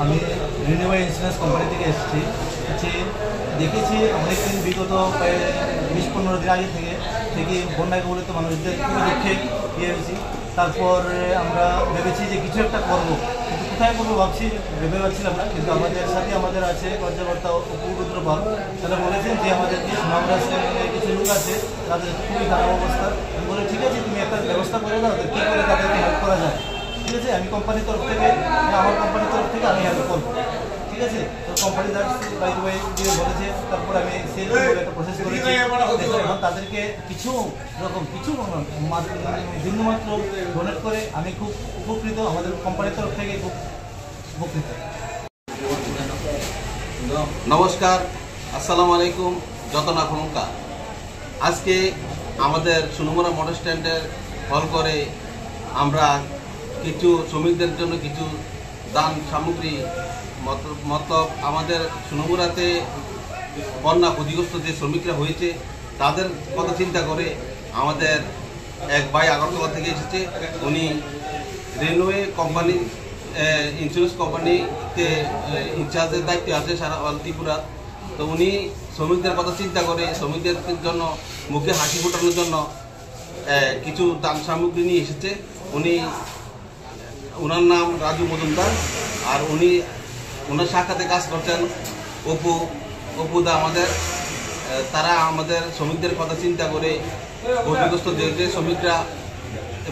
আমি renewal insurance company থেকে এসেছি। দেখেছি অনেকদিন বিগত প্রায় 20-15 দিন আগে থেকে বন্যায় কবলিত মানুষদের খুবই দুঃখে হয়েছি। তারপর আমরা ভেবেছি যে কিছু একটা করবো, কিন্তু কোথায় করবো ভেবে পাচ্ছিলাম না। কিন্তু আমাদের সাথে আমাদের আছে কর্মকর্তা উপরুদ্র পাল, তারা বলেছেন যে আমাদের যে সুনামরা কিছু লোক আছে তাদের খুবই খারাপ অবস্থা। আমি বলে ঠিক আছে, তুমি একটা ব্যবস্থা করে দাও, কী করে তাদেরকে হেল্প করা যায়। ঠিক আছে, আমি কোম্পানির তরফ থেকে আমার কোম্পানির তরফ থেকে আমি হেল্প করবো। ঠিক আছে, তো কোম্পানি দিয়ে বলেছে, তারপর আমি সেল একটা প্রসেস করেছি। এখন তাদেরকে কিছু বিন্দুমাত্র ডোনেট করে আমি খুব উপকৃত, আমাদের কোম্পানির তরফ থেকে খুব উপকৃত। নমস্কার, আসসালামু আলাইকুম। যতনা খনকা আজকে আমাদের সোনামুড়া মোটর স্ট্যান্ডের হল করে আমরা কিছু শ্রমিকদের জন্য কিছু দান সামগ্রী মতলব আমাদের সোনামুড়াতে বন্যা ক্ষতিগ্রস্ত যে শ্রমিকরা হয়েছে তাদের কথা চিন্তা করে আমাদের এক ভাই আগরতলা থেকে এসেছে। উনি রেলওয়ে কোম্পানি ইন্স্যুরেন্স কোম্পানিতে ইনচার্জের দায়িত্বে আছে সারা অল ত্রিপুরা। তো উনি শ্রমিকদের কথা চিন্তা করে শ্রমিকদের জন্য মুখে হাসি ফোটানোর জন্য কিছু দান সামগ্রী নিয়ে এসেছে। ওনার নাম রাজু মজুমদার, আর ওনার শাখাতে কাজ করছেন অপুদা আমাদের। তারা আমাদের শ্রমিকদের কথা চিন্তা করে ক্ষতিগ্রস্ত যে শ্রমিকরা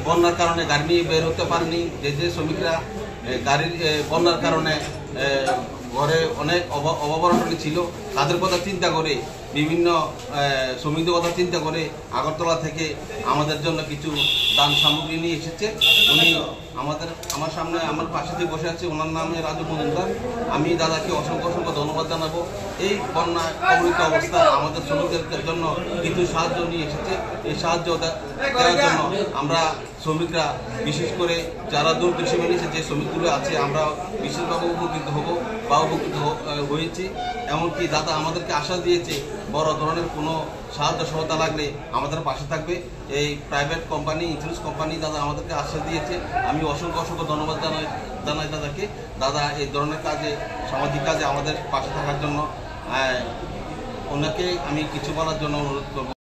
বন্যার কারণে গাড়ি নিয়ে বের হতে পারেনি, যে শ্রমিকরা বন্যার কারণে ঘরে অনেক অভাবনটনি ছিল, তাদের কথা চিন্তা করে বিভিন্ন শ্রমিকদের কথা চিন্তা করে আগরতলা থেকে আমাদের জন্য কিছু দান সামগ্রী নিয়ে এসেছে। উনি আমার সামনে আমার পাশে যে বসে আছে, ওনার নামে রাজু মজুমদার। আমি দাদাকে অসংখ্য ধন্যবাদ জানাবো। এই বন্যা কবলিত অবস্থায় আমাদের শ্রমিকদের জন্য কিছু সাহায্য নিয়ে এসেছে। এই সাহায্য দেওয়ার জন্য আমরা শ্রমিকরা, বিশেষ করে যারা দরিদ্র সীমার নিচে যে শ্রমিকগুলো আছে, আমরা বিশেষভাবে উপকৃত হব বা উপকৃত হয়েছি। এমনকি দাদা আমাদেরকে আশ্বাস দিয়েছে বড় ধরনের কোনো সাহায্য সহায়তা লাগলে আমাদের পাশে থাকবে। এই প্রাইভেট কোম্পানি ইন্স্যুরেন্স কোম্পানি দাদা আমাদেরকে আশ্বাস দিয়েছে। আমি অসংখ্য ধন্যবাদ জানাই দাদাকে। দাদা এই ধরনের কাজে, সামাজিক কাজে আমাদের পাশে থাকার জন্য ওনাকে আমি কিছু বলার জন্য অনুরোধ করব।